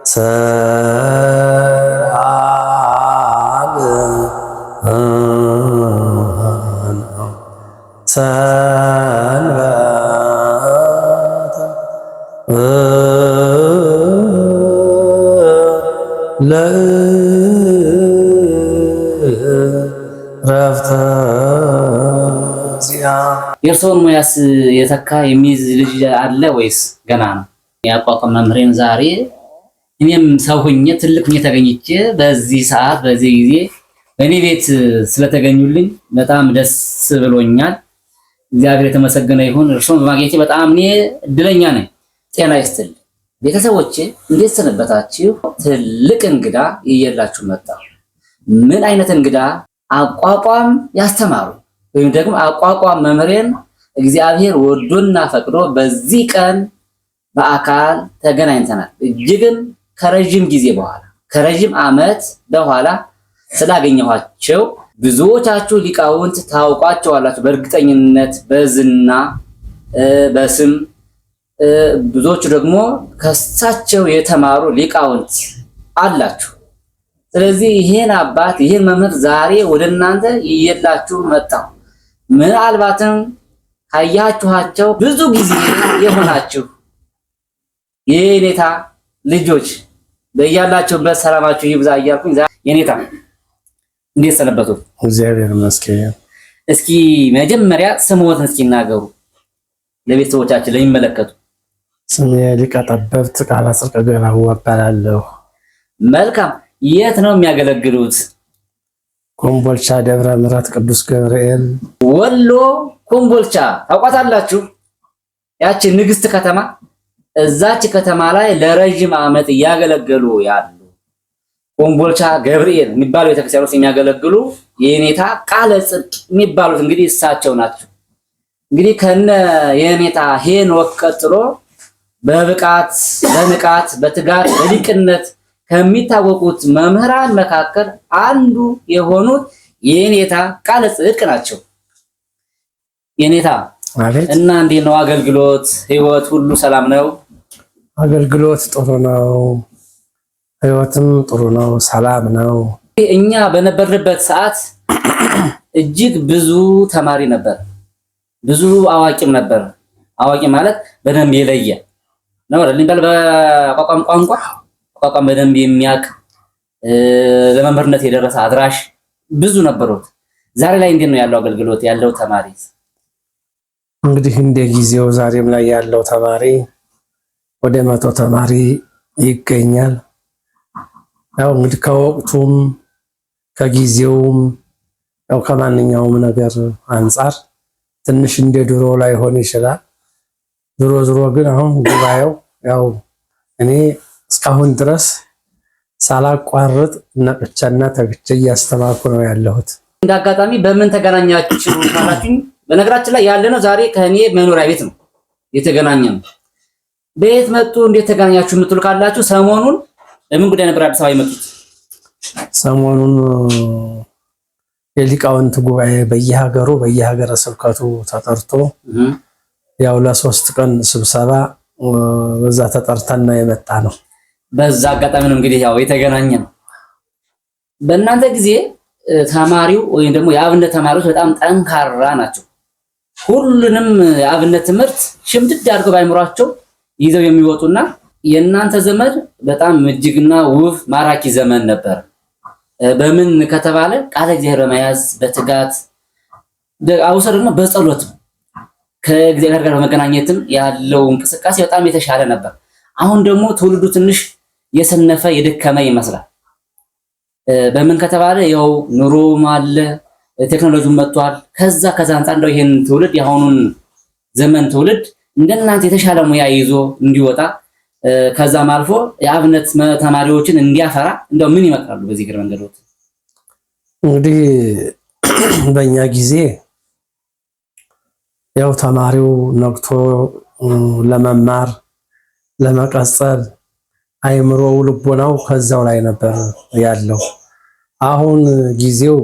ሰአል ሰንበተ ለዕረፍተ ዚአነ። የእርስዎን ሙያስ የተካ የሚይዝ ልጅ አለ ወይስ ገና ነው? የአቋቋም መምህሬን ዛሬ እኔም ሰው ሁኜ ትልቅ ሁኜ ተገኝቼ በዚህ ሰዓት በዚህ ጊዜ በእኔ ቤት ስለተገኙልኝ በጣም ደስ ብሎኛል። እግዚአብሔር የተመሰገነ ይሁን። እርስዎን በማግኘቴ በጣም እኔ እድለኛ ነኝ። ጤና ይስጥልኝ። ቤተሰቦቼ እንዴት ሰነበታችሁ? ትልቅ እንግዳ ይዤላችሁ መጣሁ። ምን አይነት እንግዳ? አቋቋም ያስተማሩ ወይም ደግሞ አቋቋም መምህሬን እግዚአብሔር ወዶና ፈቅዶ በዚህ ቀን በአካል ተገናኝተናል። እጅግም ከረጅም ጊዜ በኋላ ከረጅም ዓመት በኋላ ስላገኘኋቸው ብዙዎቻችሁ ሊቃውንት ታውቋቸዋላችሁ በእርግጠኝነት በዝና በስም ብዙዎቹ ደግሞ ከሳቸው የተማሩ ሊቃውንት አላችሁ። ስለዚህ ይሄን አባት ይሄን መምህር ዛሬ ወደ እናንተ ይዤላችሁ መጣሁ። ምናልባትም ካያችኋቸው ብዙ ጊዜ የሆናችሁ የኔታ ልጆች በያላችሁበት ሰላማችሁ ይብዛ እያልኩኝ የኔታ እንዴት ሰነበቱ? እግዚአብሔር ይመስገን። እስኪ መጀመሪያ ስምዎትን እስኪ ይናገሩ ለቤተሰቦቻችን ለሚመለከቱ። ስሜ ሊቀ ጠበብት ቃለ ጽድቅ ገናው እባላለሁ። መልካም። የት ነው የሚያገለግሉት? ኮምቦልቻ ደብረ ምሕረት ቅዱስ ገብርኤል። ወሎ ኮምቦልቻ ታውቋታላችሁ? ያቺ ንግስት ከተማ፣ እዛች ከተማ ላይ ለረጅም ዓመት እያገለገሉ ያሉ ኮምቦልቻ ገብርኤል የሚባሉ ቤተክርስቲያን ውስጥ የሚያገለግሉ የኔታ ቃለ ጽድቅ የሚባሉት እንግዲህ እሳቸው ናቸው። እንግዲህ ከነ የኔታ ሄኖክ ቀጥሎ በብቃት በንቃት በትጋት በሊቅነት ከሚታወቁት መምህራን መካከል አንዱ የሆኑት የኔታ ቃለ ጽድቅ ናቸው። የኔታ እና እንዴት ነው አገልግሎት፣ ህይወት ሁሉ ሰላም ነው? አገልግሎት ጥሩ ነው፣ ህይወትም ጥሩ ነው፣ ሰላም ነው። እኛ በነበርንበት ሰዓት እጅግ ብዙ ተማሪ ነበር፣ ብዙ አዋቂም ነበር። አዋቂ ማለት በደንብ የለየ ነው አይደል? በቋቋም ቋንቋ ቋቋም በደንብ የሚያውቅ ለመምህርነት የደረሰ አድራሽ ብዙ ነበሩት። ዛሬ ላይ እንዴት ነው ያለው አገልግሎት ያለው ተማሪ? እንግዲህ እንደ ጊዜው ዛሬም ላይ ያለው ተማሪ ወደ 100 ተማሪ ይገኛል። ያው እንግዲህ ከወቅቱም ከጊዜውም ያው ከማንኛውም ነገር አንፃር ትንሽ እንደ ድሮ ላይ ሆነ ይችላል። ዞሮ ግን አሁን ጉባኤው ያው እኔ እስካሁን ድረስ ሳላቋርጥ ነቅቼና ተግቼ እያስተማርኩ ነው ያለሁት። እንደ አጋጣሚ በምን ተገናኛችሁ ካላችሁኝ፣ በነገራችን ላይ ያለነው ዛሬ ከኔ መኖሪያ ቤት ነው የተገናኘነው። በየት መጡ እንዴት ተገናኛችሁ የምትሉ ካላችሁ ሰሞኑን ለምን ጉዳይ ነበር አዲስ አበባ የመጡት? ሰሞኑን የሊቃውንት ጉባኤ በየሀገሩ በየሀገረ ስብከቱ ተጠርቶ ያው ለ3 ቀን ስብሰባ በዛ ተጠርተና የመጣ ነው። በዛ አጋጣሚ ነው እንግዲህ ያው የተገናኘ ነው። በእናንተ ጊዜ ተማሪው ወይም ደግሞ የአብነት ተማሪዎች በጣም ጠንካራ ናቸው። ሁሉንም የአብነት ትምህርት ሽምድድ አድርገው ባይምሯቸው ይዘው የሚወጡና የእናንተ ዘመን በጣም እጅግና ውብ ማራኪ ዘመን ነበር። በምን ከተባለ ቃለ እግዚአብሔር በመያዝ በትጋት አውሰ ደግሞ በጸሎት ከእግዚአብሔር ጋር በመገናኘትም ያለው እንቅስቃሴ በጣም የተሻለ ነበር። አሁን ደግሞ ትውልዱ ትንሽ የሰነፈ የደከመ ይመስላል። በምን ከተባለ ያው ኑሮም አለ ቴክኖሎጂም መጥቷል። ከዛ አንፃር እንደው ይሄን ትውልድ የአሁኑን ዘመን ትውልድ እንደናንተ የተሻለ ሙያ ይዞ እንዲወጣ ከዛም አልፎ የአብነት ተማሪዎችን እንዲያፈራ እንደው ምን ይመክራሉ? በዚህ ግር መንገዶት እንግዲህ በእኛ ጊዜ ያው ተማሪው ነቅቶ ለመማር ለመቀጠል አይምሮው ልቦናው ከዛው ላይ ነበር ያለው። አሁን ጊዜው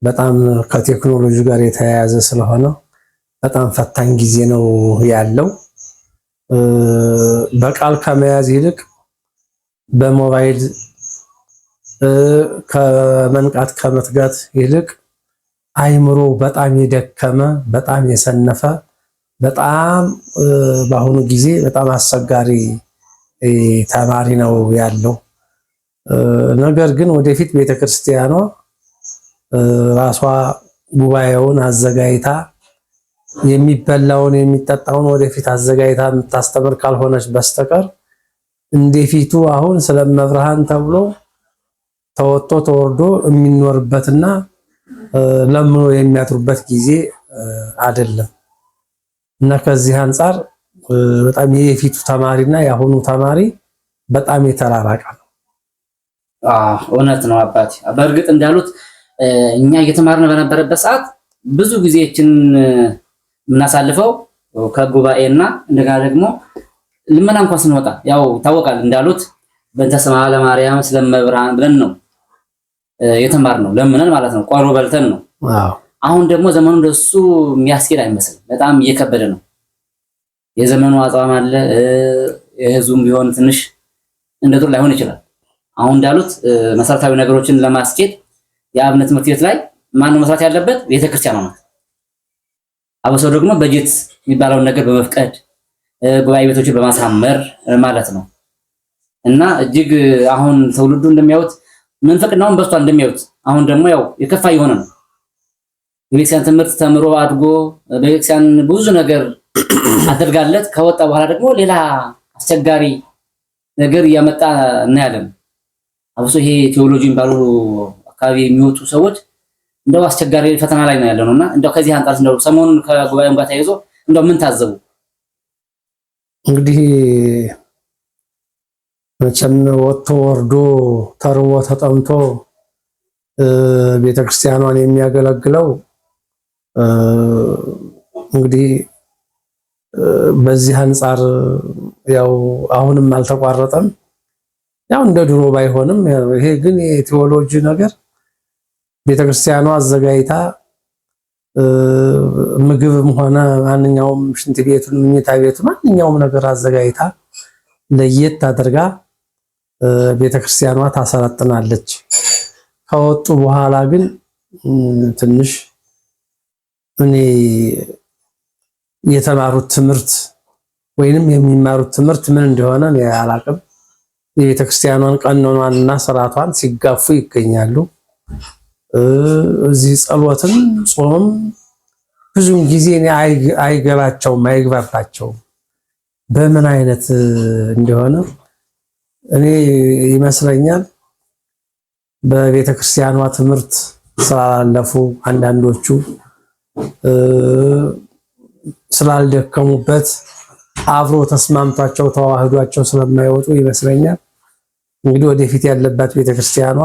በጣም ከቴክኖሎጂ ጋር የተያያዘ ስለሆነ በጣም ፈታኝ ጊዜ ነው ያለው። በቃል ከመያዝ ይልቅ በሞባይል ከመንቃት ከመትጋት ይልቅ አይምሮ በጣም የደከመ በጣም የሰነፈ በጣም በአሁኑ ጊዜ በጣም አስቸጋሪ ተማሪ ነው ያለው። ነገር ግን ወደፊት ቤተክርስቲያኗ ራሷ ጉባኤውን አዘጋጅታ የሚበላውን የሚጠጣውን ወደፊት አዘጋጅታ የምታስተምር ካልሆነች በስተቀር እንደፊቱ አሁን ስለመብርሃን ተብሎ ተወጥቶ ተወርዶ የሚኖርበትና ለምኖ የሚያጥሩበት ጊዜ አይደለም እና ከዚህ አንጻር በጣም የፊቱ ተማሪና የአሁኑ ተማሪ በጣም የተራራቀ ነው። እውነት ነው አባቴ። በእርግጥ እንዳሉት እኛ እየተማርን በነበረበት ሰዓት ብዙ ጊዜችን የምናሳልፈው ከጉባኤና እንደገና ደግሞ ልመና እንኳን ስንወጣ ያው ይታወቃል እንዳሉት በእንተ ስማ ለማርያም ስለመብርሃን ብለን ነው የተማርነው፣ ለምነን ማለት ነው፣ ቆሎ በልተን ነው። አሁን ደግሞ ዘመኑ እንደሱ የሚያስኬድ አይመስልም። በጣም እየከበደ ነው። የዘመኑ አጽዋም አለ። የህዝቡም ቢሆን ትንሽ እንደጥሩ ላይሆን ይችላል። አሁን እንዳሉት መሰረታዊ ነገሮችን ለማስኬድ የአብነት ትምህርት ቤት ላይ ማነው መስራት ያለበት? ቤተክርስቲያኗ ናት። አብሶ ደግሞ በጀት የሚባለውን ነገር በመፍቀድ ጉባኤ ቤቶችን በማሳመር ማለት ነው እና እጅግ አሁን ትውልዱ እንደሚያዩት ምንፍቅናውን በስቷል እንደሚያዩት። አሁን ደግሞ ያው የከፋ የሆነ ነው። የቤተክርስቲያን ትምህርት ተምሮ አድጎ በቤተክርስቲያን ብዙ ነገር አድርጋለት ከወጣ በኋላ ደግሞ ሌላ አስቸጋሪ ነገር እያመጣ እናያለን። አብሶ ይሄ ቴዎሎጂ የሚባሉ አካባቢ የሚወጡ ሰዎች እንደው አስቸጋሪ ፈተና ላይ ነው ያለነውና እንደው ከዚህ አንጻር እንደው ሰሞኑን ከጉባኤው ጋር ተያይዞ እንደው ምን ታዘቡ? እንግዲህ መቼም ወጥቶ ወርዶ ተርቦ ተጠምቶ ቤተክርስቲያኗን የሚያገለግለው እንግዲህ በዚህ አንጻር ያው አሁንም አልተቋረጠም። ያው እንደ ድሮ ባይሆንም ይሄ ግን የቴዎሎጂ ነገር ቤተክርስቲያኗ አዘጋጅታ ምግብም ሆነ ማንኛውም ሽንት ቤቱን መኝታ ቤቱ ማንኛውም ነገር አዘጋጅታ ለየት አድርጋ ቤተክርስቲያኗ ታሰለጥናለች። ከወጡ በኋላ ግን ትንሽ እኔ የተማሩት ትምህርት ወይንም የሚማሩት ትምህርት ምን እንደሆነ እኔ አላቅም። የቤተክርስቲያኗን ቀኖናንና ስርዓቷን ሲጋፉ ይገኛሉ። እዚህ ጸሎትም ጾም ብዙም ጊዜ እኔ አይገባቸውም አይግባባቸውም። በምን አይነት እንደሆነ እኔ ይመስለኛል በቤተክርስቲያኗ ትምህርት ስላላለፉ አንዳንዶቹ ስላልደከሙበት አብሮ ተስማምቷቸው ተዋህዷቸው ስለማይወጡ ይመስለኛል እንግዲህ ወደፊት ያለባት ቤተክርስቲያኗ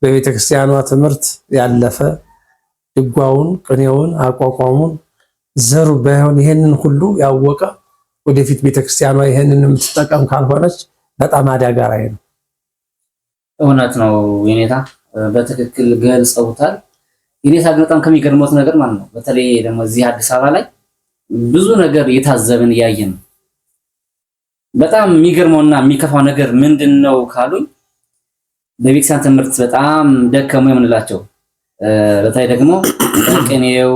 በቤተክርስቲያኗ ትምህርት ያለፈ ድጓውን፣ ቅኔውን፣ አቋቋሙን ዘሩ ባይሆን ይሄንን ሁሉ ያወቀ ወደፊት ቤተክርስቲያኗ ይሄንን የምትጠቀም ካልሆነች በጣም አደጋ ላይ ነው። እውነት ነው የኔታ በትክክል ገልጸውታል። የኔታ ግን በጣም ከሚገርመው ነገር ማለት ነው በተለይ ደግሞ እዚህ አዲስ አበባ ላይ ብዙ ነገር እየታዘብን እያየን ነው። በጣም የሚገርመውና የሚከፋው ነገር ምንድነው ካሉኝ በቤተክርስቲያን ትምህርት በጣም ደከሙ የምንላቸው በተለይ ደግሞ በቅኔው፣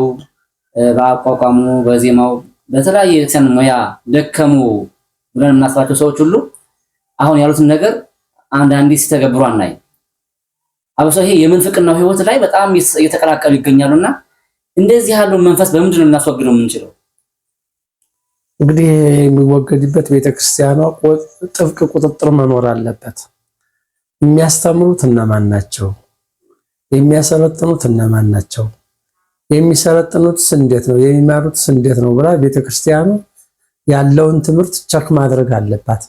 በአቋቋሙ፣ በዜማው በተለያየ የቤተክርስቲያን ሙያ ደከሙ ብለን የምናስባቸው ሰዎች ሁሉ አሁን ያሉትን ነገር አንዳንዴ ሲተገብሩ አናይ። አብሶ ይሄ የምንፍቅናው ህይወት ላይ በጣም እየተቀላቀሉ ይገኛሉና እንደዚህ ያለው መንፈስ በምንድን ነው እናስወግደው የምንችለው? እንግዲህ የሚወገድበት ቤተክርስቲያኗ ጥብቅ ቁጥጥር መኖር አለበት። የሚያስተምሩት እነማን ናቸው? የሚያሰለጥኑት እነማን ናቸው? የሚሰለጥኑትስ እንዴት ነው? የሚማሩትስ እንዴት ነው ብላ ቤተክርስቲያኗ ያለውን ትምህርት ቸክ ማድረግ አለባት።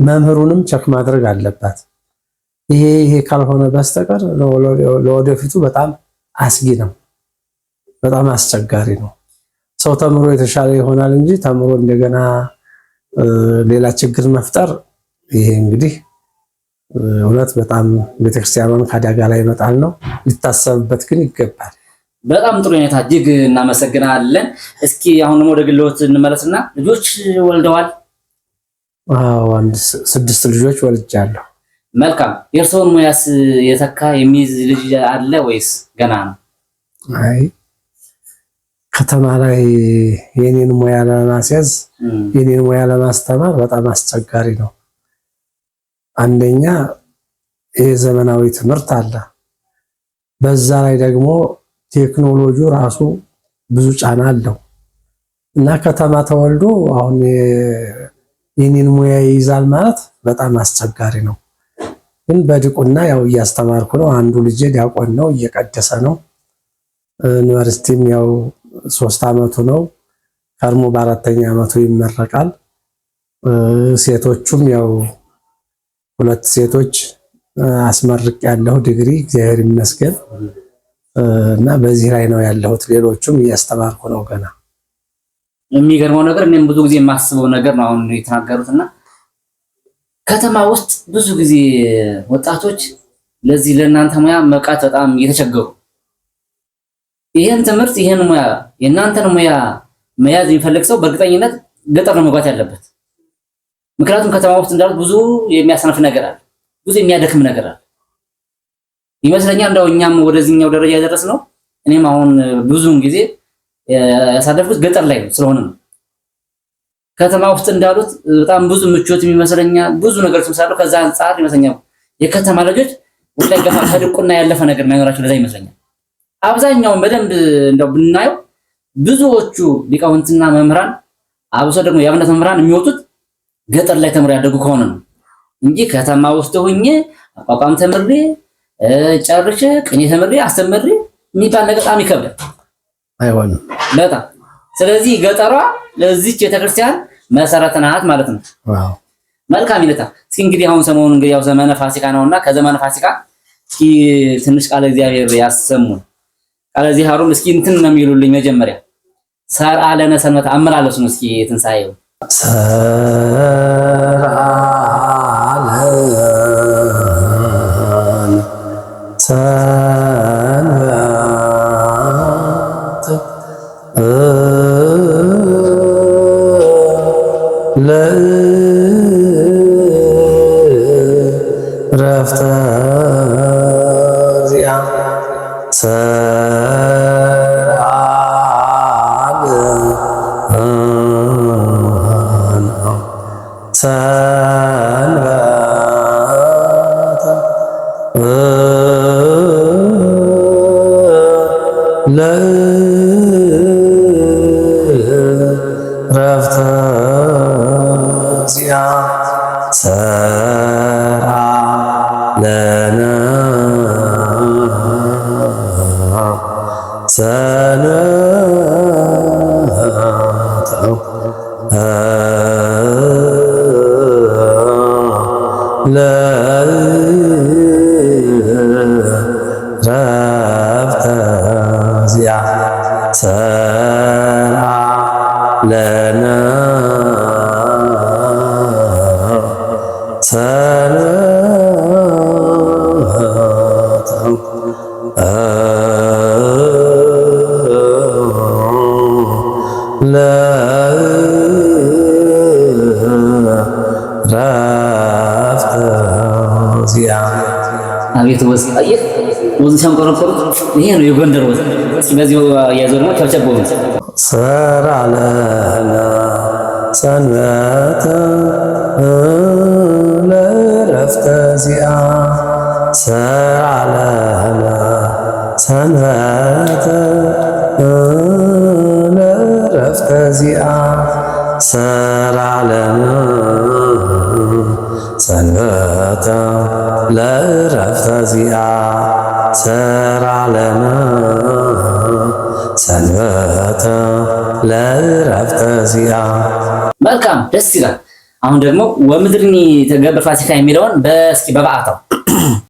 መምህሩንም ቸክ ማድረግ አለባት። ይሄ ካልሆነ በስተቀር ለወደፊቱ በጣም አስጊ ነው፣ በጣም አስቸጋሪ ነው። ሰው ተምሮ የተሻለ ይሆናል እንጂ ተምሮ እንደገና ሌላ ችግር መፍጠር ይሄ እንግዲህ እውነት በጣም ቤተክርስቲያኗን ከአደጋ ላይ መጣል ነው። ሊታሰብበት ግን ይገባል። በጣም ጥሩ ሁኔታ እጅግ እናመሰግናለን። እስኪ አሁን ደግሞ ወደ ግልዎት እንመለስና ልጆች ወልደዋል? አዎ 6 ልጆች ወልጃለሁ። መልካም። የእርስዎን ሙያስ የተካ የሚይዝ ልጅ አለ ወይስ ገና ነው? አይ ከተማ ላይ የኔን ሙያ ለማስያዝ የኔን ሙያ ለማስተማር በጣም አስቸጋሪ ነው። አንደኛ የዘመናዊ ትምህርት አለ። በዛ ላይ ደግሞ ቴክኖሎጂው ራሱ ብዙ ጫና አለው እና ከተማ ተወልዶ አሁን የኔን ሙያ ይይዛል ማለት በጣም አስቸጋሪ ነው። ግን በድቁና ያው እያስተማርኩ ነው። አንዱ ልጅ ዲያቆን ነው፣ እየቀደሰ ነው። ዩኒቨርሲቲም ያው 3 ዓመቱ ነው። ከርሞ በ4ኛ ዓመቱ ይመረቃል። ሴቶቹም ያው 2 ሴቶች አስመርቅ ያለው ዲግሪ እግዚአብሔር ይመስገን እና በዚህ ላይ ነው ያለሁት። ሌሎቹም እያስተማርኩ ነው ገና። የሚገርመው ነገር እኔም ብዙ ጊዜ የማስበው ነገር ነው አሁን የተናገሩትና ከተማ ውስጥ ብዙ ጊዜ ወጣቶች ለዚህ ለእናንተ ሙያ መብቃት በጣም እየተቸገሩ ይሄን ትምህርት ይሄን ሙያ የእናንተን ሙያ መያዝ የሚፈልግ ሰው በእርግጠኝነት ገጠር ነው መግባት ያለበት። ምክንያቱም ከተማ ውስጥ እንዳሉት ብዙ የሚያሰነፍ ነገር አለ፣ ብዙ የሚያደክም ነገር አለ ይመስለኛል። እንደው እኛም ወደዚህኛው ደረጃ ያደረስነው እኔም አሁን ብዙውን ጊዜ ያሳደፍኩት ገጠር ላይ ስለሆነ ነው። ከተማ ውስጥ እንዳሉት በጣም ብዙ ምቾት የሚመስለኛል፣ ብዙ ነገር ስምሳለው። ከዛ አንፃር ይመስለኛል የከተማ ልጆች ወደ ገፋ ከድቁና ያለፈ ነገር ማይኖራቸው ለዛ ይመስለኛል። አብዛኛውን በደንብ እንደው ብናየው ብዙዎቹ ሊቃውንትና መምህራን አብሶ ደግሞ የአብነት መምህራን የሚወጡት ገጠር ላይ ተምረው ያደጉ ከሆነ ነው እንጂ ከተማ ውስጥ ሆኜ አቋቋም ተምሬ ጨርሼ ቅኔ ተምሬ አስተምሬ የሚባል ነገር በጣም ይከብዳል። አይሆንም በጣም። ስለዚህ ገጠሯ ለዚህች ቤተክርስቲያን መሰረት ናት ማለት ነው። ዋው መልካም ይለታ። እስኪ እንግዲህ አሁን ሰሞኑን እንግዲህ ያው ዘመነ ፋሲካ ነውና ከዘመነ ፋሲካ እስኪ ትንሽ ቃለ እግዚአብሔር ያሰሙን። ቃለ እግዚአብሔሩን እስኪ እንትን ነው የሚሉልኝ መጀመሪያ ሰርአ ለነ ሰንበተ አመላለሱን እስኪ ትንሳኤው ሰርአ ለዕረፍተ ዚአ ሰርአ ሰንበተ ለዕረፍተ ዚአ ሰርአ ለነ ሰንበተ ለዕረፍተ ዚአ ሰርአ ለነ ለዕረፍተ ዚአ አቤት ወዝ አየህ ወዝ ሲያንቆረቆሩት ይሄ ነው የጎንደር ወዝ። ስለዚህ ያዘው ደግሞ ቸብቸብ ወዝ ሰርአ ለነ ሰንበተ ለዕረፍተ ዚአ ሰርአ ለነ ሰንበተ ለዕረፍተ ዚአ ሰርአ ለነ ሰንበተ ለዕረፍተ ዚአ ሰርአ ለነ ሰንበተ ለዕረፍተ ዚአ። መልካም ደስ ይላል። አሁን ደግሞ ወምድርኒ ተገብር ፋሲካ የሚለውን በእስኪ በበዓታው